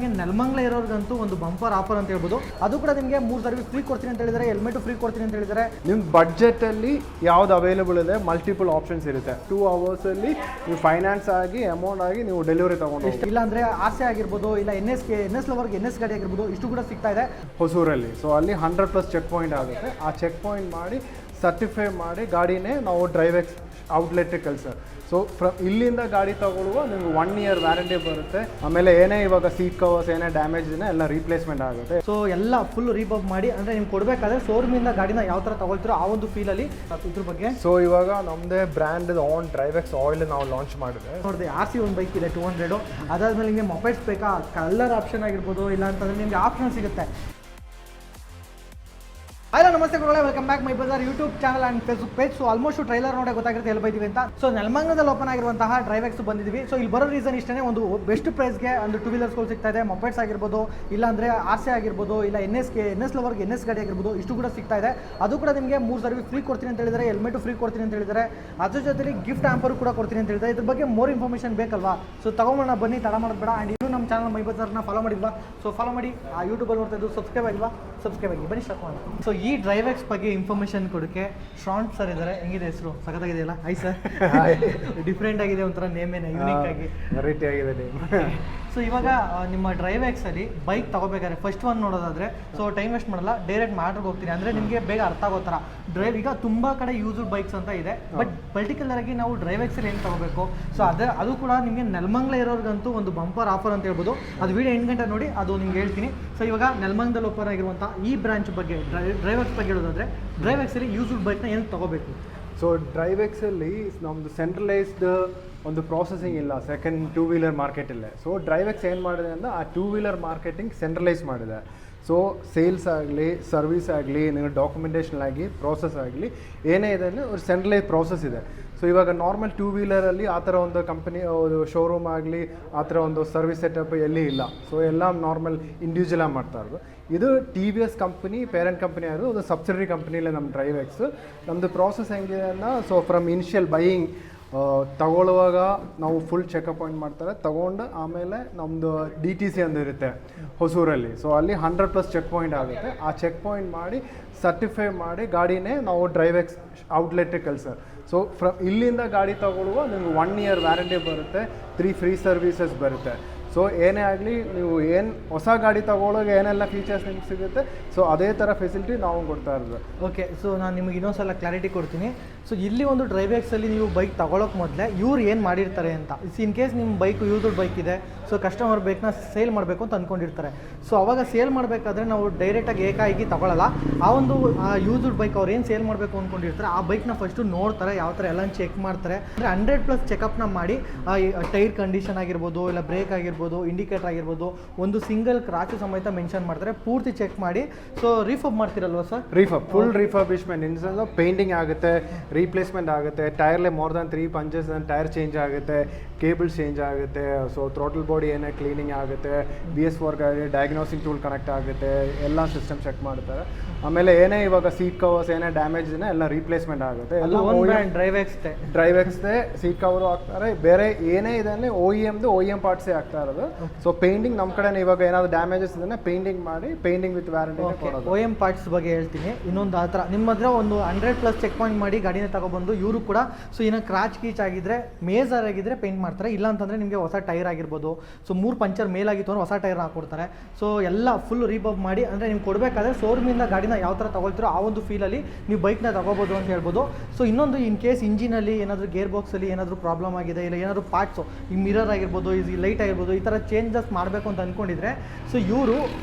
ನೆಲಮಂಗಲ ಇರೋರ್ಗಂತೂ ಒಂದು bumper offer ಅಂತ ಹೇಳ್ಬೋದು. ಅದು ಕೂಡ ನಿಮಗೆ 3 ಸರ್ವಿಸ್ ಫ್ರೀ ಕೊಡ್ತೀನಿ ಅಂತ ಹೇಳಿದ್ದಾರೆ, ಹೆಲ್ಮೆಟ್ ಫ್ರೀ ಕೊಡ್ತೀನಿ ಅಂತ ಹೇಳಿದ್ದಾರೆ. ನಿಮ್ಮ ಬಡ್ಜೆಟಲ್ಲಿ ಯಾವ್ದು ಅವೈಲೇಬಲ್ ಇದೆ, ಮಲ್ಟಿಪಲ್ ಆಪ್ಷನ್ಸ್ ಇರುತ್ತೆ. 2 ಅವರ್ಸಲ್ಲಿ ನೀವು ಫೈನಾನ್ಸ್ ಆಗಿ ಅಮೌಂಟ್ ಆಗಿ ನೀವು ಡೆಲಿವರಿ ತಗೊಂಡು ಇಲ್ಲ ಅಂದರೆ ಆರ್ಸಿ ಆಗಿರ್ಬೋದು, ಇಲ್ಲ ಎನ್ ಎಸ್ ಲವರ್ಗೆ NS ಗಾಡಿ ಆಗಿರ್ಬೋದು, ಇಷ್ಟು ಕೂಡ ಸಿಗ್ತಾ ಇದೆ ಹೊಸೂರಲ್ಲಿ. ಸೊ ಅಲ್ಲಿ 100+ ಚೆಕ್ ಪಾಯಿಂಟ್ ಆಗುತ್ತೆ. ಆ ಚೆಕ್ ಪಾಯಿಂಟ್ ಮಾಡಿ ಸರ್ಟಿಫೈ ಮಾಡಿ ಗಾಡಿನೇ ನಾವು ಡ್ರೈವೆಕ್ಸ್ ಔಟ್ಲೆಟ್ಗೆ ಕಳಿಸೋದು. ಸೊ ಇಲ್ಲಿಂದ ಗಾಡಿ ತಗೊಳ್ಳುವ ನಿಮ್ಗೆ 1 ಇಯರ್ ವ್ಯಾರಂಟಿ ಬರುತ್ತೆ. ಆಮೇಲೆ ಏನೇ ಇವಾಗ ಸೀಟ್ ಕವರ್ಸ್ ಏನೇ ಡ್ಯಾಮೇಜ್ ಇದೆ ಎಲ್ಲ ರೀಪ್ಲೇಸ್ಮೆಂಟ್ ಆಗುತ್ತೆ. ಸೊ ಎಲ್ಲ ಫುಲ್ ರೀಬಬ್ ಮಾಡಿ ಅಂದರೆ ನಿಮ್ಗೆ ಕೊಡಬೇಕಾದ್ರೆ ಶೋರೂಮಿಂದ ಗಾಡಿನ ಯಾವ ಥರ ತಗೊಳ್ತೀರೋ ಆ ಒಂದು ಫೀಲಲ್ಲಿ ಇದ್ರ ಬಗ್ಗೆ. ಸೊ ಇವಾಗ ನಮ್ಮದೇ ಬ್ರ್ಯಾಂಡ್ ಆನ್ ಡ್ರೈವೆಕ್ಸ್ ಆಯಿಲ್ ನಾವು ಲಾಂಚ್ ಮಾಡಿದೆ. ನೋಡಿದೆ RC ಒಂದು ಬೈಕ್ ಇದೆ 200. ಅದಾದ್ಮೇಲೆ ನಿಮಗೆ ಮೊಬೈಲ್ಸ್ ಬೇಕಾ, ಕಲರ್ ಆಪ್ಷನ್ ಆಗಿರ್ಬೋದು, ಇಲ್ಲ ಅಂತಂದರೆ ನಿಮಗೆ ಆಪ್ಷನ್ ಸಿಗುತ್ತೆ. ಹಲೋ ನಮಸ್ತೆ ಗುರುಗಳೇ, welcome back my Bazaar YouTube channel and Facebook page. So almost trailer ನೋಡೇ ಗೊತ್ತಾಗಿರುತ್ತೆ ಎಲ್ಲಿ ಬೈತೀವಿ ಅಂತ. ಸೊ ನೆಲಮಂಗಲದಲ್ಲಿ ಓಪನ್ ಆಗಿರುವಂತಹ ಡ್ರೈವೆಕ್ಸ್ ಬಂದಿದ್ದೀವಿ. ಸೊ ಇಲ್ಲಿ ಬರೋ ರೀಸನ್ ಇಷ್ಟೇ, ಒಂದು ಬೆಸ್ಟ್ ಪ್ರೈಸ್ಗೆ ಒಂದು 2 ವೀಲರ್ಸ್ಗಳು ಸಿಗ್ತಾ ಇದೆ. ಮೊಬೈಲ್ಸ್ ಆಗಿರ್ಬೋದು, ಇಲ್ಲಾಂದರೆ RC ಆಗಿರ್ಬೋದು, ಇಲ್ಲ NS ಲವರ್ಗೆ NS ಗಾಡಿ ಆಗಿರ್ಬೋದು, ಇಷ್ಟು ಕೂಡ ಸಿಗ್ತಾ ಇದೆ. ಅದು ಕೂಡ ನಿಮಗೆ 3 ಸರ್ವಿಸ್ ಫ್ರೀ ಕೊಡ್ತೀನಿ ಅಂತ ಹೇಳಿದ್ದಾರೆ, ಹೆಲ್ಮೆಟ್ ಫ್ರೀ ಕೊಡ್ತೀನಿ ಅಂತ ಹೇಳಿದ್ದಾರೆ. ಅದ್ರ ಜೊತೆಲಿ ಗಿಫ್ಟ್ ಆಂಪರ್ ಕೂಡ ಕೊಡ್ತೀನಿ ಅಂತ ಹೇಳಿದ್ದಾರೆ. ಇದ್ರ ಬಗ್ಗೆ ಮೋರ್ ಇನ್ಫಾರ್ಮೇಷನ್ ಬೇಕಲ್ವಾ? ಸೊ ತಗೊಂಬೋಣ ಬನ್ನಿ, ತಡ ಮಾಡೋದು ಬೇಡ. ಆ್ಯಂಡ್ ಇನ್ನೂ ನಮ್ಮ ಚಾನಲ್ ಮೈ ಬಜಾರ್ನ ಫಾಲೋ ಮಾಡಿಲ್ವಾ? ಸೊ ಫಾಲೋ ಮಾಡಿ. ಆ ಯೂಟ್ಯೂಬಲ್ಲಿ ನೋಡ್ತಾ ಇದ್ದು ಸಬ್ಸ್ಕ್ರೈಬ್ ಆಗಿಲ್ವಾ? ಸಬ್ಸ್ಕ್ರೈಬ್ ಆಗಿ ಬನ್ನಿ ಸ್ಟಾರ್ಟ್ ಮಾಡೋಣ. ಸೊ ಈ ಡ್ರೈವೆಕ್ಸ್ ಬಗ್ಗೆ ಇನ್ಫಾರ್ಮೇಷನ್ ಕೊಡೋಕ್ಕೆ ಶ್ರಾಂಟ್ ಸರ್ ಇದ್ದಾರೆ. ಹೆಂಗಿದೆ ಹೆಸರು? ಸಖತ್ತಾಗಿದೆಯಲ್ಲ? Hi sir. ಡಿಫ್ರೆಂಟ್ ಆಗಿದೆ, ಒಂಥರ ನೇಮೇನೆ ಯೂನಿಕ್ ಆಗಿ ವೆರೈಟಿ ಆಗಿದೆ ನೇಮ್. ಸೊ ಇವಾಗ ನಿಮ್ಮ ಡ್ರೈವೆಕ್ಸಲ್ಲಿ ಬೈಕ್ ತಗೋಬೇಕಾದ್ರೆ ಫಸ್ಟ್ ಒನ್ ನೋಡೋದಾದರೆ, ಸೊ ಟೈಮ್ ವೇಸ್ಟ್ ಮಾಡಲ್ಲ, ಡೈರೆಕ್ಟ್ ಮಾಡ್ರಿಗೆ ಹೋಗ್ತೀನಿ. ಅಂದರೆ ನಿಮಗೆ ಬೇಗ ಅರ್ಥ ಆಗೋ ಥರ ಡ್ರೈವ್. ಈಗ ತುಂಬ ಕಡೆ ಯೂಸ್ಡ್ ಬೈಕ್ಸ್ ಅಂತ ಇದೆ, ಬಟ್ ಪರ್ಟಿಕ್ಯುಲರ್ ಆಗಿ ನಾವು ಡ್ರೈವೆಕ್ಸಲ್ಲಿ ಏನು ತಗೋಬೇಕು, ಸೊ ಅದು ಕೂಡ ನಿಮಗೆ ನೆಲಮಂಗಲ ಇರೋರ್ಗಂತೂ ಒಂದು ಬಂಪರ್ ಆಫರ್ ಅಂತ ಹೇಳ್ಬೋದು. ಅದು ವಿಡಿಯೋ 8 ಗಂಟೆ ನೋಡಿ, ಅದು ನಿಮ್ಗೆ ಹೇಳ್ತೀನಿ. ಸೊ ಇವಾಗ ನೆಲಮಂಗಲದಲ್ಲಿ ಓಪನ್ ಆಗಿರುವಂಥ ಈ ಬ್ರಾಂಚ್ ಬಗ್ಗೆ, ಡ್ರೈವೆಕ್ಸ್ ಬಗ್ಗೆ ಹೇಳೋದಾದರೆ, ಡ್ರೈವೆಕ್ಸಲ್ಲಿ ಯೂಸ್ಡ್ ಬೈಕ್ನ ಏನು ತಗೋಬೇಕು? ಸೊ ಡ್ರೈವೆಕ್ಸಲ್ಲಿ ನಮ್ಮದು ಸೆಂಟ್ರಲೈಸ್ಡ್ ಒಂದು ಪ್ರಾಸೆಸಿಂಗ್ ಇಲ್ಲ ಸೆಕೆಂಡ್ 2 ವೀಲರ್ ಮಾರ್ಕೆಟಲ್ಲೇ. ಸೊ ಡ್ರೈವೆಕ್ಸ್ ಏನು ಮಾಡಿದೆ ಅಂದರೆ ಆ 2 ವೀಲರ್ ಮಾರ್ಕೆಟಿಂಗ್ ಸೆಂಟ್ರಲೈಸ್ ಮಾಡಿದೆ. ಸೊ ಸೇಲ್ಸ್ ಆಗಲಿ, ಸರ್ವಿಸ್ ಆಗಲಿ, ನೀವು ಡಾಕ್ಯುಮೆಂಟೇಷನ್ ಆಗಿ, ಪ್ರೋಸೆಸ್ ಆಗಲಿ, ಏನೇ ಇದೆ ಅಂದರೆ ಒಂದು ಸೆಂಟ್ರಲೈಸ್ ಪ್ರೋಸೆಸ್ ಇದೆ. ಸೊ ಇವಾಗ ನಾರ್ಮಲ್ 2 ವೀಲರಲ್ಲಿ ಆ ಥರ ಒಂದು ಕಂಪನಿ ಒಂದು ಶೋರೂಮ್ ಆಗಲಿ, ಆ ಥರ ಒಂದು ಸರ್ವಿಸ್ ಸೆಟಪ್ ಎಲ್ಲಿ ಇಲ್ಲ. ಸೊ ಎಲ್ಲ ನಾರ್ಮಲ್ ಇಂಡಿವಿಜುವಲಾಗಿ ಮಾಡ್ತಾ ಇರೋದು. ಇದು TVS ಕಂಪ್ನಿ ಪೇರೆಂಟ್ ಕಂಪ್ನಿ ಆದರೂ ಒಂದು ಸಬ್ಸಿಡರಿ ಕಂಪ್ನಿಲೇ ನಮ್ಮ ಡ್ರೈವೆಕ್ಸ್. ನಮ್ಮದು ಪ್ರಾಸೆಸ್ ಹೆಂಗಿದೆ ಅನ್ನೋ, ಸೊ ಫ್ರಮ್ ಇನಿಷಿಯಲ್ ಬೈಯಿಂಗ್ ತಗೊಳ್ಳುವಾಗ ನಾವು ಫುಲ್ ಚೆಕಪ್ ಪಾಯಿಂಟ್ ಮಾಡ್ತಾರೆ, ತಗೊಂಡು ಆಮೇಲೆ ನಮ್ಮದು DTC ಅಂತ ಇರುತ್ತೆ ಹೊಸೂರಲ್ಲಿ. ಸೊ ಅಲ್ಲಿ 100+ ಚೆಕ್ ಪಾಯಿಂಟ್ ಆಗುತ್ತೆ. ಆ ಚೆಕ್ ಪಾಯಿಂಟ್ ಮಾಡಿ ಸರ್ಟಿಫೈ ಮಾಡಿ ಗಾಡಿನೇ ನಾವು ಡ್ರೈವೆಕ್ಸ್ ಔಟ್ಲೆಟ್ಗೆ ಕಳಿಸೋದು. ಸೊ ಇಲ್ಲಿಂದ ಗಾಡಿ ತಗೊಳ್ಳುವ ನಿಮ್ಗೆ 1 ಇಯರ್ ವ್ಯಾರಂಟಿ ಬರುತ್ತೆ, 3 ಫ್ರೀ ಸರ್ವಿಸಸ್ ಬರುತ್ತೆ. ಸೊ ಏನೇ ಆಗಲಿ, ನೀವು ಏನು ಹೊಸ ಗಾಡಿ ತಗೊಳ್ಳೋಕೆ ಏನೆಲ್ಲ ಫೀಚರ್ಸ್ ನಿಮ್ಗೆ ಸಿಗುತ್ತೆ, ಸೊ ಅದೇ ಥರ ಫೆಸಿಲಿಟಿ ನಾವು ಕೊಡ್ತಾ ಇರೋದು. ಓಕೆ, ಸೊ ನಾನು ನಿಮಗೆ ಇನ್ನೊಂದ್ಸಲ ಕ್ಲಾರಿಟಿ ಕೊಡ್ತೀನಿ. ಸೊ ಇಲ್ಲಿ ಒಂದು ಡ್ರೈವೆಕ್ಸಲ್ಲಿ ನೀವು ಬೈಕ್ ತಗೊಳ್ಳೋಕೆ ಮೊದಲೇ ಇವ್ರು ಏನು ಮಾಡಿರ್ತಾರೆ ಅಂತ, ಇನ್ ಕೇಸ್ ನಿಮ್ಮ ಬೈಕ್ ಯೂಸ್ಡ್ ಬೈಕ್ ಇದೆ, ಸೊ ಕಸ್ಟಮರ್ ಬೈಕ್ನ ಸೇಲ್ ಮಾಡಬೇಕು ಅಂತ ಅಂದ್ಕೊಂಡಿರ್ತಾರೆ. ಸೊ ಅವಾಗ ಸೇಲ್ ಮಾಡಬೇಕಾದ್ರೆ ನಾವು ಡೈರೆಕ್ಟಾಗಿ ಏಕಾಗಿ ತಗೊಳ್ಳಲ್ಲ. ಆ ಒಂದು ಯೂಸ್ಡ್ ಬೈಕ್ ಅವ್ರು ಏನು ಸೇಲ್ ಮಾಡಬೇಕು ಅಂದ್ಕೊಂಡಿರ್ತಾರೆ, ಆ ಬೈಕ್ನ ಫಸ್ಟು ನೋಡ್ತಾರೆ, ಯಾವ ಥರ ಎಲ್ಲ ಚೆಕ್ ಮಾಡ್ತಾರೆ. ಅಂದರೆ 100+ ಚೆಕಪ್ನ ಮಾಡಿ ಟೈರ್ ಕಂಡೀಷನ್ ಆಗಿರ್ಬೋದು, ಇಲ್ಲ ಬ್ರೇಕ್ ಆಗಿರ್ಬೋದು, ಇಂಡಿಕೇಟರ್ ಆಗಿರ್ಬೋದು, ಒಂದು ಸಿಂಗಲ್ ಕ್ರಾಚು ಸಮೇತ ಮೆನ್ಷನ್ ಮಾಡ್ತಾರೆ, ಪೂರ್ತಿ ಚೆಕ್ ಮಾಡಿ. ಸೊ ರೀಫಬ್ ಮಾಡ್ತಿರಲ್ವ sir? Full refurbishment in sense painting ಆಗುತ್ತೆ, ರೀಪ್ಲೇಸ್ಮೆಂಟ್ ಆಗುತ್ತೆ, ಟೈರ್ಲೆ more than 3 punctures tyre change ಆಗುತ್ತೆ, ಕೇಬಲ್ ಚೇಂಜ್ ಆಗುತ್ತೆ. ಸೊ ಥ್ರೋಟಲ್ ಬಾಡಿ ಏನೇ ಕ್ಲೀನಿಂಗ್ ಆಗುತ್ತೆ, BS4 ಗಾಡಿ ಡಯಾಗ್ನೋಸಿಂಗ್ ಟೂಲ್ ಕನೆಕ್ಟ್ ಆಗುತ್ತೆ, ಎಲ್ಲ ಸಿಸ್ಟಮ್ ಚೆಕ್ ಮಾಡ್ತಾರೆ. ಆಮೇಲೆ ಏನೇ ಇವಾಗ ಸೀಟ್ ಕವರ್ಸ್ ಏನೇ ಡ್ಯಾಮೇಜ್ ಇದೆ ಎಲ್ಲ ರೀಪ್ಲೇಸ್ಮೆಂಟ್ ಆಗುತ್ತೆ. ಎಲ್ಲ ಡ್ರೈವೆಕ್ಸ್ದೇ ಸೀಟ್ ಕವರು ಹಾಕ್ತಾರೆ. ಬೇರೆ ಏನೇ ಇದೆ ಅಂದರೆ OEM ಪಾರ್ಟ್ಸೇ ಆಗ್ತಾ ಇರೋದು. ಸೊ ಪೇಂಟಿಂಗ್ ನಮ್ಮ ಕಡೆ ಇವಾಗ ಏನಾದ್ರು ಡ್ಯಾಮೇಜಸ್ ಇದೆ ಪೇಂಟಿಂಗ್ ಮಾಡಿ, ಪೇಂಟಿಂಗ್ ವಿತ್ ವ್ಯಾರಂಟಿ ಕೊಡೋದು. OEM ಪಾರ್ಟ್ಸ್ ಬಗ್ಗೆ ಹೇಳ್ತೀನಿ. ಇನ್ನೊಂದು ಆ ಥರ ನಿಮ್ಮ ಹತ್ರ ಒಂದು 100+ ಚೆಕ್ ಪಾಯಿಂಟ್ ಮಾಡಿ ಗಾಡಿನ ತಗೊಬಂದು ಇವರು ಕೂಡ, ಸೊ ಏನೋ ಕ್ರಾಚ್ ಕೀಚ್ ಆಗಿದ್ರೆ, ಮೇಜರ್ ಆಗಿದ್ರೆ ಪೇಂಟ್ ಮಾಡ್ತಾರೆ. ಇಲ್ಲ ಅಂತಂದರೆ ನಿಮಗೆ ಹೊಸ ಟೈರ್ ಆಗಿರ್ಬೋದು, ಸೊ 3 ಪಂಚರ್ ಮೇಲಾಗಿತ್ತು ಅಂದರೆ ಹೊಸ ಟೈರ್ನ ಹಾಕ್ಕೊಡ್ತಾರೆ. ಸೊ ಎಲ್ಲ ಫುಲ್ ರೀಬಬ್ ಮಾಡಿ, ಅಂದರೆ ನಿಮ್ಗೆ ಕೊಡಬೇಕಾದ್ರೆ ಶೋರೂಮಿಂದ ಗಾಡಿನ ಯಾವ ಥರ ತಗೊಳ್ತೀರೋ ಆ ಒಂದು ಫೀಲಲ್ಲಿ ನೀವು ಬೈಕ್ನ ತಗೋಬೋದು ಅಂತ ಹೇಳ್ಬೋದು. ಸೊ ಇನ್ನೊಂದು, ಇನ್ ಕೇಸ್ ಇಂಜಿನಲ್ಲಿ ಏನಾದರೂ ಗೇರ್ ಬಾಕ್ಸಲ್ಲಿ ಏನಾದರೂ ಪ್ರಾಬ್ಲಮ್ ಆಗಿದೆ, ಇಲ್ಲ ಏನಾದರೂ ಪಾರ್ಟ್ಸು, ಈ ಮಿರರ್ ಆಗಿರ್ಬೋದು, ಈ ಲೈಟ್ ಆಗಿರ್ಬೋದು, ಈ ಥರ ಚೇಂಜಸ್ ಮಾಡಬೇಕು ಅಂತ ಅಂದ್ಕೊಂಡಿದ್ರೆ, ಸೊ ಇವರು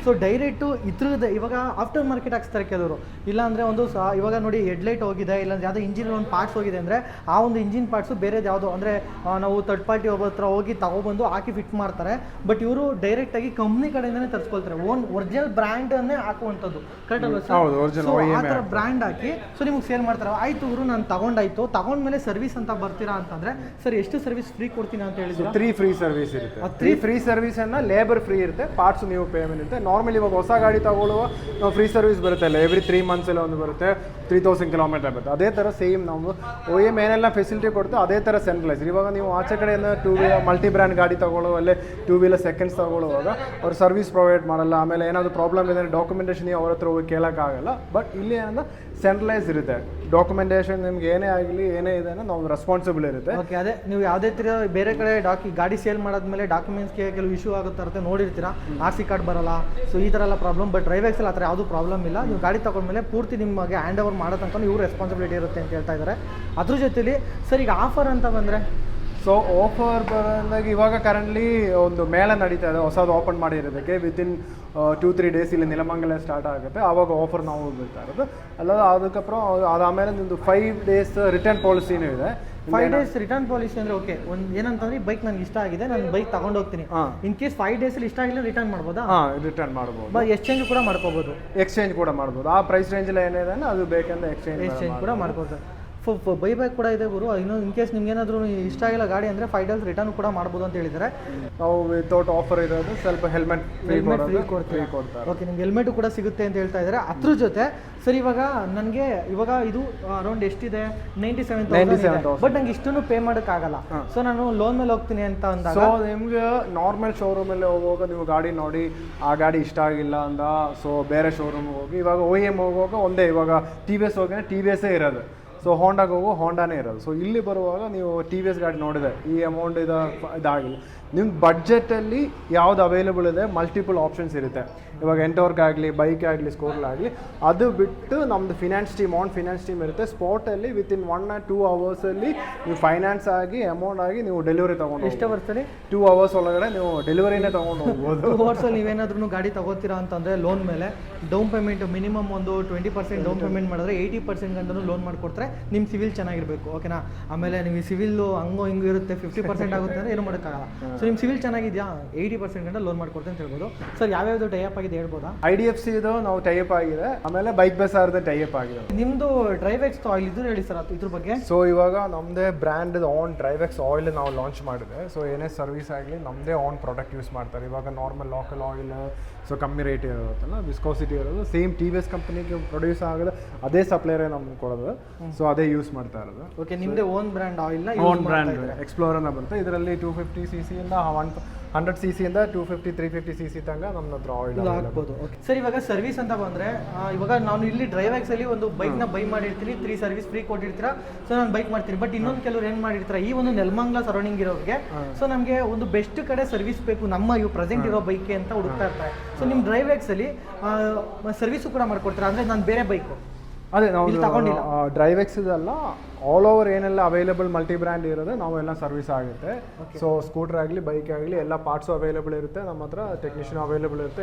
ಡೈರೆಕ್ಟು ಇದ್ರದ್ದು ಇವಾಗ ಆಫ್ಟರ್ ಮಾರ್ಕೆಟ್ ಹಾಕ್ಸ್ತಾರೆ ಕೆಲವರು. ಇಲ್ಲಾಂದರೆ ಒಂದು ಇವಾಗ ನೋಡಿ ಹೆಡ್ಲೈಟ್ ಹೋಗಿದೆ, ಇಲ್ಲಾಂದ್ರೆ ಯಾವುದೋ ಇಂಜಿನ್ ಒಂದು ಪಾರ್ಟ್ಸ್ ಹೋಗಿದೆ ಅಂದರೆ ಆ ಒಂದು ಇಂಜಿನ್ ಪಾರ್ಟ್ಸು ಬೇರೆದು ಯಾವುದೋ, ಅಂದರೆ ನಾವು ಥರ್ಡ್ ಪಾರ್ಟಿ ಒಬ್ಬ ಹತ್ರ ಹೋಗಿ ತಗೊಬಂದು ಹಾಕಿ ಫಿಟ್ ಮಾಡ್ತಾರೆ. ಬಟ್ ಇವರು ಡೈರೆಕ್ಟಾಗಿ ಕಂಪ್ನಿ ಕಡೆಯಿಂದನೇ ತರಿಸ್ಕೊಳ್ತಾರೆ, ಒರಿಜಿನಲ್ ಬ್ರ್ಯಾಂಡನ್ನೇ ಹಾಕುವಂಥದ್ದು. ಕರೆಕ್ಟ್ ಅಲ್ವಾ ಸರ್? ಆ ಥರ ಬ್ರ್ಯಾಂಡ್ ಹಾಕಿ ಸೊ ನಿಮ್ಗೆ ಸೇಲ್ ಮಾಡ್ತಾರೆ. ಆಯಿತು ಇವರು ನಾನು ತಗೊಂಡ್ಮೇಲೆ ಸರ್ವಿಸ್ ಅಂತ ಬರ್ತೀರಾ ಅಂತಂದರೆ, ಸರ್ ಎಷ್ಟು ಸರ್ವಿಸ್ ಫ್ರೀ ಕೊಡ್ತೀನಿ ಅಂತ ಹೇಳಿದ್ರೆ 3 ಫ್ರೀ ಸರ್ವಿಸ್ ಇರುತ್ತೆ. 3 ಫ್ರೀ ಸರ್ವಿಸನ್ನು ಲೇಬರ್ ಫ್ರೀ ಇರುತ್ತೆ, ಪಾರ್ಟ್ಸ್ ನೀವು ಪೇಮೆಂಟ್ ಇರುತ್ತೆ. ನಾರ್ಮಲಿ ಇವಾಗ ಹೊಸ ಗಾಡಿ ತಗೊಳ್ಳುವ ನಾವು ಫ್ರೀ ಸರ್ವಿಸ್ ಬರುತ್ತೆ ಅಲ್ಲ, ಎವ್ರಿ 3 months ಒಂದು ಬರುತ್ತೆ, 3000 ಕಿಲೋಮೀಟರ್ ಬರುತ್ತೆ. ಅದೇ ಥರ ಸೇಮ್ ನಾವು OEM ಏನೆಲ್ಲ ಫೆಸಿಲಿಟಿ ಕೊಡ್ತೀವಿ ಅದೇ ಥರ ಸೆಂಟ್ರಲೈಸ್. ಇವಾಗ ನೀವು ಆಚೆ ಕಡೆಯಿಂದ 2 wheeler ಮಲ್ಟಿ ಬ್ರ್ಯಾಂಡ್ ಗಾಡಿ ತಗೊಳ್ಳುವಲ್ಲೇ 2 wheeler ಸೆಕೆಂಡ್ಸ್ ತಗೊಳ್ಳುವಾಗ ಅವ್ರು ಸರ್ವಿಸ್ ಪ್ರೊವೈಡ್ ಮಾಡಲ್ಲ. ಆಮೇಲೆ ಏನಾದರೂ ಪ್ರಾಬ್ಲಮ್ ಇದೆ ಡಾಕ್ಯುಮೆಂಟೇಷನ್ ಅವ್ರ ಹತ್ರ ಹೋಗಿ ಕೇಳೋಕ್ಕಾಗಲ್ಲ. ಬಟ್ ಇಲ್ಲಿ ಏನಂದ್ರೆ ಸೆಂಟ್ರಲೈಸ್ ಇರುತ್ತೆ, ಡಾಕ್ಯುಮೆಂಟೇಷನ್ ನಿಮ್ಗೆ ಏನೇ ಆಗಲಿ ಏನೇ ಇದೆ ನಾವು ರೆಸ್ಪಾನ್ಸಿಬಲ್ ಇರುತ್ತೆ. ಓಕೆ, ಅದೇ ನೀವು ಯಾವುದೇ ಥರ ಬೇರೆ ಕಡೆ ಗಾಡಿ ಸೇಲ್ ಮಾಡಾದ್ಮೇಲೆ ಡಾಕ್ಯುಮೆಂಟ್ಸ್ಗೆ ಕೆಲವು ಇಶ್ಯೂ ಆಗುತ್ತೆ ನೋಡಿರ್ತೀರಾ, RC ಕಾರ್ಡ್ ಬರಲ್ಲ, ಸೊ ಈ ಥರ ಎಲ್ಲ ಪ್ರಾಬ್ಲಮ್. ಬಟ್ ಡ್ರೈವೆಕ್ಸಲ್ಲಿ ಆ ಥರ ಯಾವುದೂ ಪ್ರಾಬ್ಲಮ್ ಇಲ್ಲ. ನೀವು ಗಾಡಿ ತಗೊಂಡ್ಮೇಲೆ ಪೂರ್ತಿ ನಿಮಗೆ ಹ್ಯಾಂಡ್ ಓವರ್ ಮಾಡೋ ತನಕ ಇವ್ರ ರೆಸ್ಪಾನ್ಸಿಬಿಲಿಟಿ ಇರುತ್ತೆ ಅಂತ ಹೇಳ್ತಾ ಇದ್ದಾರೆ. ಅದ್ರ ಜೊತೆಲಿ ಸರ್ ಈಗ ಆಫರ್ ಅಂತ ಬಂದರೆ, ಸೊ ಆಫರ್ ಬಂದಾಗ ಇವಾಗ ಕರೆಂಟ್ಲಿ ಒಂದು ಮೇಳ ನಡೀತಾ ಇದೆ, ಹೊಸದು ಓಪನ್ ಮಾಡಿರೋದಕ್ಕೆ. ವಿತಿನ್ 2-3 days ಇಲ್ಲಿ ನೆಲಮಂಗಲ ಸ್ಟಾರ್ಟ್ ಆಗುತ್ತೆ, ಆವಾಗ ಆಫರ್ ನಾವು ಬಿಡ್ತಾ ಇರೋದು. ಅಲ್ಲ ಅದಕ್ಕப்புறம் ಅದಾದಮೇಲೆ ನಿಮ್ಮದು 5 days ರಿಟರ್ನ್ ಪಾಲಿಸಿನೂ ಇದೆ. 5 days ರಿಟರ್ನ್ ಪಾಲಿಸಿ ಅಂದರೆ ಓಕೆ, ಒಂದು ಏನಂತಂದ್ರೆ ಬೈಕ್ ನನಗೆ ಇಷ್ಟ ಆಗಿದೆ, ನಾನು ಬೈಕ್ ತಗೊಂಡು ಹೋಗ್ತೀನಿ. ಇನ್ ಕೇಸ್ 5 days ಇಷ್ಟ ಆಗಿಲ್ಲ ರಿಟರ್ನ್ ಮಾಡ್ಬೋದಾ? ರಿಟರ್ನ್ ಮಾಡ್ಬೋದು, ಎಕ್ಸ್ಚೇಂಜ್ ಕೂಡ ಮಾಡ್ಕೋಬೋದು. ಎಕ್ಸ್ಚೇಂಜ್ ಕೂಡ ಮಾಡ್ಬೋದು. ಆ ಪ್ರೈಸ್ ರೇಂಜಲ್ಲಿ ಏನಿದೆ ಅದು ಬೇಕಂದ್ರೆ ಎಕ್ಸ್ಚೇಂಜ್ ಕೂಡ ಮಾಡ್ಬೋದು. ಬೈಬ್ಯಾಕ್ ಕೂಡ ಇದೆ ಗುರು. ಇನ್ನು ಇನ್ ಕೇಸ್ ನಿಮ್ಗೆ ಏನಾದರೂ ಇಷ್ಟ ಆಗಿಲ್ಲ ಗಾಡಿ ಅಂದರೆ 5 days ರಿಟರ್ನ್ ಕೂಡ ಮಾಡ್ಬೋದು ಅಂತ ಹೇಳಿದ್ದಾರೆ. ನಾವು ವಿತೌಟ್ ಆಫರ್ ಇರೋದು ಸ್ವಲ್ಪ ಹೆಲ್ಮೆಟ್ ಫ್ರೀ ಕೊಡ್ತಾರೆ. ಓಕೆ, ನಿಮ್ಗೆ ಹೆಲ್ಮೆಟ್ ಕೂಡ ಸಿಗುತ್ತೆ ಅಂತ ಹೇಳ್ತಾ ಇದ್ದಾರೆ. ಅದ್ರ ಜೊತೆ ಸರ್ ಇವಾಗ ನನಗೆ ಇದು ಅರೌಂಡ್ ಎಷ್ಟಿದೆ, 97,000, ಬಟ್ ನಂಗೆ ಇಷ್ಟನ್ನು ಪೇ ಮಾಡೋಕ್ಕಾಗಲ್ಲ. ಸೊ ನಾನು ಲೋನ್ ಮೇಲೆ ಹೋಗ್ತೀನಿ ಅಂತ ಅಂದಾಗ, ಸೊ ನಿಮ್ಗೆ ನಾರ್ಮಲ್ ಶೋರೂಮಲ್ಲಿ ಹೋಗುವಾಗ ನೀವು ಗಾಡಿ ನೋಡಿ ಆ ಗಾಡಿ ಇಷ್ಟ ಆಗಿಲ್ಲ ಅಂದ, ಸೊ ಬೇರೆ ಶೋರೂಮ್ಗೆ ಹೋಗಿ, ಇವಾಗ OEM ಹೋಗುವಾಗ ಒಂದೇ, ಇವಾಗ TVS ಹೋಗಿ TVS ಇರೋದು, ಸೊ ಹೋಂಡಾಗೆ ಹೋಗೋ ಹೋಂಡಾನೇ ಇರೋದು. ಸೊ ಇಲ್ಲಿ ಬರುವಾಗ ನೀವು TVS ಗಾಡಿ ನೋಡಿದೆ, ಈ ಅಮೌಂಟ್ ಇದಾಗಿಲ್ಲ, ನಿಮ್ಗೆ ಬಡ್ಜೆಟಲ್ಲಿ ಯಾವ್ದು ಅವೈಲೇಬಲ್ ಇದೆ, ಮಲ್ಟಿಪಲ್ ಆಪ್ಷನ್ಸ್ ಇರುತ್ತೆ. ಇವಾಗ ಎಂಟೋರ್ಗಾಗಲಿ ಬೈಕ್ ಆಗಲಿ ಸ್ಕೋರ್ಲಾಗಲಿ, ಅದು ಬಿಟ್ಟು ನಮ್ಮದು ಫಿನಾನ್ಸ್ ಟೀಮ್ ಇರುತ್ತೆ. ಸ್ಪಾಟಲ್ಲಿ ವಿತಿನ್ 1 or 2 hours ನೀವು ಫೈನಾನ್ಸ್ ಆಗಿ ಅಮೌಂಟ್ ಆಗಿ ನೀವು ಡೆಲಿವರಿ ತೊಗೊಂಡು, ಎಷ್ಟು ವರ್ಷದಲ್ಲಿ 2 hours ಒಳಗಡೆ ನೀವು ಡೆಲಿವರಿನೇ ತೊಗೊಂಡು ಹೋಗ್ಬೋದು. 2 hours ನೀವೇನಾದ್ರೂ ಗಾಡಿ ತಗೋತೀರಾ ಅಂತಂದರೆ ಲೋನ್ ಮೇಲೆ ಡೌನ್ ಪೇಮೆಂಟ್ ಮಿನಿಮಮ್ ಒಂದು 20% ಡೌನ್ ಪೇಮೆಂಟ್ ಮಾಡಿದ್ರೆ 80% ಗಂಟೂ ಲೋನ್ ಮಾಡಿಕೊಡ್ತಾರೆ. ನಿಮ್ಮ ಸಿವಿಲ್ ಚೆನ್ನಾಗಿರಬೇಕು, ಓಕೆನಾ? ಆಮೇಲೆ ನೀವು ಸಿವಿಲ್ಲು ಹಂಗೋ ಹಿಂಗೂ ಇರುತ್ತೆ, 50% ಆಗುತ್ತೆ ಅಂದರೆ ಏನು ಮಾಡೋಕ್ಕಾಗಲ್ಲ. ಸೊ ನಿಮ್ಮ ಸಿವಿಲ್ ಚೆನ್ನಾಗಿದೆಯಾ, 80% ಗಂಟೆ ಲೋನ್ ಮಾಡ್ಕೊಡ್ತೀನಿ ಅಂತ ಹೇಳ್ಬೋದು. ಸರ್ ಯಾವ್ಯಾವುದು ಟೈಅಪ್ ಆಗಿದೆ ಹೇಳ್ಬೋದಾ? IDFC ಇದು ನಾವು ಟೈಅಪ್ ಆಗಿದೆ, ಆಮೇಲೆ ಬೈಕ್ ಬಜಾರ್ದು ಟೈಅಪ್ ಆಗಿದೆ. ನಿಮ್ಮದು ಡ್ರೈವೆಕ್ಸ್ ಆಯಿಲ್ ಇದ್ರು ಹೇಳಿ ಸರ್ ಇದ್ರ ಬಗ್ಗೆ. ಸೊ ಇವಾಗ ನಮ್ಮದೇ ಬ್ರ್ಯಾಂಡ್ ಡ್ರೈವೆಕ್ಸ್ ಆಯಿಲ್ ನಾವು ಲಾಂಚ್ ಮಾಡಿದೆ. ಸೊ ಏನೇ ಸರ್ವಿಸ್ ಆಗಲಿ ನಮ್ಮದೇ ಆನ್ ಪ್ರಾಡಕ್ಟ್ ಯೂಸ್ ಮಾಡ್ತಾರೆ. ಇವಾಗ ನಾರ್ಮಲ್ ಲೋಕಲ್ ಆಯಿಲ್ ಸೊ ಕಮ್ಮಿ ರೇಟ್ ಇರುತ್ತಲ್ಲ, ವಿಸ್ಕೋಸಿಟಿ ಇರೋದು ಸೇಮ್ TVS ಕಂಪನಿಗೆ ಪ್ರೊಡ್ಯೂಸ್ ಆಗೋದು ಅದೇ ಸಪ್ಲೈರೇ ನಮ್ಗೆ ಕೊಡೋದು. ಸೊ ಅದೇ ಯೂಸ್ ಮಾಡ್ತಾ ಇರೋದು. ಓಕೆ, ನಿಮ್ಮದೇ ಓನ್ ಬ್ರ್ಯಾಂಡ್ ಆಯಿಲ್ನ ಓನ್ ಬ್ರ್ಯಾಂಡ್ ಎಕ್ಸ್ಪ್ಲೋರನ್ನ ಬರುತ್ತೆ. ಇದರಲ್ಲಿ 250cc ಇಂದ 100cc ಇಂದ 250, 350cc ತನಕ ನಮ್ಮ ಹತ್ರ ಆಯಿಲ್ ಹಾಕ್ಬೋದು. ಓಕೆ ಸರ್, ಇವಾಗ ಸರ್ವಿಸ್ ಅಂತ ಬಂದರೆ, ಇವಾಗ ನಾನು ಇಲ್ಲಿ ಡ್ರೈವೆಕ್ಸಲ್ಲಿ ಒಂದು ಬೈಕ್ನ ಬೈ ಮಾಡಿರ್ತೀನಿ, 3 ಸರ್ವಿಸ್ ಫ್ರೀ ಕೊಟ್ಟಿರ್ತೀರಾ, ಸೊ ನಾನು ಬೈಕ್ ಮಾಡ್ತೀನಿ. ಬಟ್ ಇನ್ನೊಂದು ಕೆಲವ್ರು ಏನು ಮಾಡಿರ್ತಾರೆ, ಈ ಒಂದು ನೆಲಮಂಗಲ ಸರೌಂಡಿಂಗ್ ಇರೋರಿಗೆ, ಸೊ ನಮಗೆ ಒಂದು ಬೆಸ್ಟ್ ಕಡೆ ಸರ್ವಿಸ್ ಬೇಕು ನಮ್ಮ ಪ್ರೆಸೆಂಟ್ ಇರೋ ಬೈಕ್ಗೆ ಅಂತ ಹುಡುಕ್ತಾ ಇರ್ತಾರೆ. ಸೊ ನಿಮ್ಮ ಡ್ರೈವೆಕ್ಸಲ್ಲಿ ಸರ್ವಿಸು ಕೂಡ ಮಾಡ್ಕೊಡ್ತಾರೆ, ಅಂದರೆ ನಾನು ಬೇರೆ ಬೈಕು ಅದೇ ನಾವು ಡ್ರೈವೆಕ್ಸ್ ಇದೆಲ್ಲ ಆಲ್ ಓವರ್ ಏನೆಲ್ಲ ಅವೈಲೇಬಲ್ ಮಲ್ಟಿ ಬ್ರ್ಯಾಂಡ್ ಇರೋದು ನಾವೆಲ್ಲ ಸರ್ವಿಸ್ ಆಗುತ್ತೆ. ಸೊ ಸ್ಕೂಟರ್ ಆಗಲಿ ಬೈಕ್ ಆಗಲಿ ಎಲ್ಲ ಪಾರ್ಟ್ಸು ಅವೈಲೇಬಲ್ ಇರುತ್ತೆ. ನಮ್ಮ ಹತ್ರ ಟೆಕ್ನಿಷಿಯನ್ ಅವೈಲೇಬಲ್ ಇರುತ್ತೆ,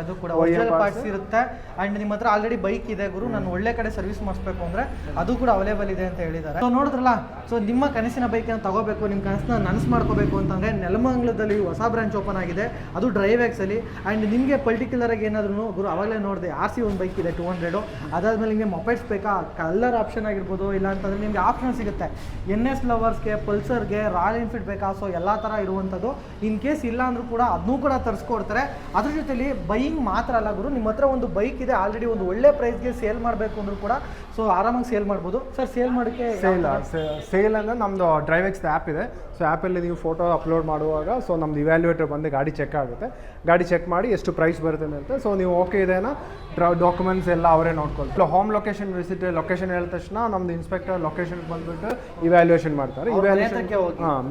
ಅದು ಕೂಡ ಪಾರ್ಟ್ಸ್ ಇರುತ್ತೆ. ಆ್ಯಂಡ್ ನಿಮ್ಮ ಹತ್ರ ಆಲ್ರೆಡಿ ಬೈಕ್ ಇದೆ ಗುರು, ನಾನು ಒಳ್ಳೆ ಕಡೆ ಸರ್ವಿಸ್ ಮಾಡಿಸ್ಬೇಕು ಅಂದರೆ ಅದು ಕೂಡ ಅವೈಲೇಬಲ್ ಇದೆ ಅಂತ ಹೇಳಿದ್ದಾರೆ. ಸೊ ನೋಡಿದ್ರಲ್ಲ, ಸೊ ನಿಮ್ಮ ಕನಸಿನ ಬೈಕನ್ನು ತಗೋಬೇಕು, ನಿಮ್ಮ ಕನಸನ್ನ ನನಸು ಮಾಡ್ಕೋಬೇಕು ಅಂತಂದರೆ ನೆಲಮಂಗಲದಲ್ಲಿ ಹೊಸ ಬ್ರಾಂಚ್ ಓಪನ್ ಆಗಿದೆ, ಅದು ಡ್ರೈವೆಕ್ಸಲ್ಲಿ. ಆ್ಯಂಡ್ ನಿಮಗೆ ಪರ್ಟಿಕ್ಯುಲರ್ ಆಗಿ ಏನಾದ್ರೂ ಗುರು ಅವಾಗಲೇ ನೋಡಿದೆ RC ಒಂದು ಬೈಕ್ ಇದೆ 200, ಅದಾದಮೇಲೆ ನಿಮಗೆ ಮೊಪೈಡ್ಸ್ ಬೇಕಾ, ಕಲರ್ ಆಪ್ಷನ್ ಆಗಿರ್ಬೋದು, ಇಲ್ಲ ಅಂತಂದರೆ ನಿಮಗೆ ಆಪ್ಷನ್ ಸಿಗುತ್ತೆ. NS ಲವರ್ಸ್ಗೆ, ಪಲ್ಸರ್ಗೆ, ರಾಯಲ್ ಎನ್ಫೀಲ್ಡ್ ಬೇಕಾ, ಸೊ ಎಲ್ಲ ಥರ ಇರುವಂಥದ್ದು. ಇನ್ ಕೇಸ್ ಇಲ್ಲ ಅಂದರೂ ಕೂಡ ಅದನ್ನೂ ಕೂಡ ತರಿಸ್ಕೊಡ್ತಾರೆ. ಅದ್ರ ಜೊತೆಲಿ ಬೈಯಿಂಗ್ ಮಾತ್ರ ಅಲ್ಲ ಗುರು, ನಿಮ್ಮ ಹತ್ರ ಒಂದು ಬೈಕ್ ಇದೆ ಆಲ್ರೆಡಿ, ಒಂದು ಒಳ್ಳೆ ಪ್ರೈಸ್ಗೆ ಸೇಲ್ ಮಾಡಬೇಕು ಅಂದರೂ ಕೂಡ ಸೊ ಆರಾಮಾಗಿ ಸೇಲ್ ಮಾಡ್ಬೋದು. ಸರ್ ಸೇಲ್ ಮಾಡೋಕ್ಕೆ ಸೇಲ್ ಅಂದರೆ ನಮ್ಮದು ಡ್ರೈವೆಕ್ಸ್ ಆ್ಯಪ್ ಇದೆ. ಸೊ ಆ್ಯಪಲ್ಲಿ ನೀವು ಫೋಟೋ ಅಪ್ಲೋಡ್ ಮಾಡುವಾಗ ಸೊ ನಮ್ದು ಇವ್ಯಾಲ್ಯೂಯೇಟರ್ ಬಂದು ಗಾಡಿ ಚೆಕ್ ಆಗುತ್ತೆ. ಗಾಡಿ ಚೆಕ್ ಮಾಡಿ ಎಷ್ಟು ಪ್ರೈಸ್ ಬರುತ್ತೆ ಅಂತ, ಸೊ ನೀವು ಓಕೆ ಇದೆನಾ ಡಾಕ್ಯುಮೆಂಟ್ಸ್ ಎಲ್ಲ ಅವರೇ ನೋಡ್ಕೊಳ್ತಾರೆ. ಹೋಮ್ ಲೊಕೇಶನ್ ವಿಸಿಟ್ ಲೊಕೇಶನ್ ಹೇಳಿದ ತಕ್ಷಣ ನಮ್ಮದು ಇನ್ಸ್ಪೆಕ್ಟರ್ ಲೊಕೇಶನ್ ಬಂದ್ಬಿಟ್ಟು ಇವ್ಯಾಲ್ಯೂಯೇಷನ್ ಮಾಡ್ತಾರೆ.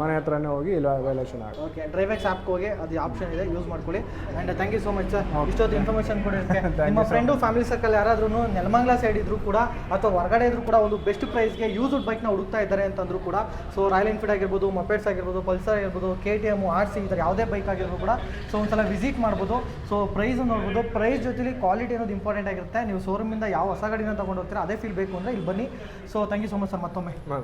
ಮನೆ ಹತ್ರನೇ ಹೋಗಿ ಇವ್ಯಾಲ್ಯೂಯೇಷನ್ ಆಗುತ್ತೆ. ಓಕೆ, ಡ್ರೈವೆಕ್ಸ್ ಆ್ಯಪ್ಗೆ ಹೋಗಿ ಅದು ಆಪ್ಷನ್ ಇದೆ, ಯೂಸ್ ಮಾಡ್ಕೊಳ್ಳಿ. And thank you so much sir, ಇಷ್ಟೊಂದು ಇನ್ಫಾರ್ಮೇಷನ್ ಕೂಡ ಇರುತ್ತೆ. ನಿಮ್ಮ ಫ್ರೆಂಡು ಫ್ಯಾಮಿಲಿ ಸರ್ಕಲ್ ಯಾರಾದ್ರೂ ನೆಲಮಂಗಲ ಸೈಡ್ ಇದ್ರು ಕೂಡ ಅಥವಾ ಹೊರಗಡೆ ಇದ್ರು ಕೂಡ ಒಂದು ಬೆಸ್ಟ್ ಪ್ರೈಸ್ಗೆ ಯೂಸ್ಡ್ ಬೈಕ್ನ ಹುಡುಕ್ತಾ ಇದ್ದಾರೆ ಅಂತಂದ್ರು ಕೂಡ, ಸೊ ರಾಯಲ್ ಎನ್ಫೀಲ್ಡ್ ಆಗಿರ್ಬೋದು, ಮೊಪೆಡ್ಸ್ ಆಗಿರ್ಬೋದು, ಪಲ್ಸರ್ ಆಗಿರ್ಬೋದು, KTM, RC ಈ ಥರ ಯಾವುದೇ ಬೈಕ್ ಆಗಿರ್ಬೋದು ಕೂಡ ಸೊ ಒಂದ್ಸಲ ವಿಸಿಟ್ ಮಾಡ್ಬೋದು. ಸೊ ಪ್ರೈಸ್ ನೋಡ್ಬೋದು, ಪ್ರೈಸ್ ಜೊತೆಲಿ ಕ್ವಾಲಿಟಿ ಅನ್ನೋದು ಇಂಪಾರ್ಟೆಂಟ್ ಆಗಿರುತ್ತೆ. ನೀವು ಶೋರೂಮಿಂದ ಯಾವ ಹೊಸ ಗಾಡಿನ ತೊಗೊಂಡು ಹೋಗ್ತೀರಾ ಅದೇ ಫೀಲ್ ಬೇಕು ಅಂದರೆ ಇಲ್ಲಿ ಬನ್ನಿ. So thank you so much sir ಮತ್ತೊಮ್ಮೆ.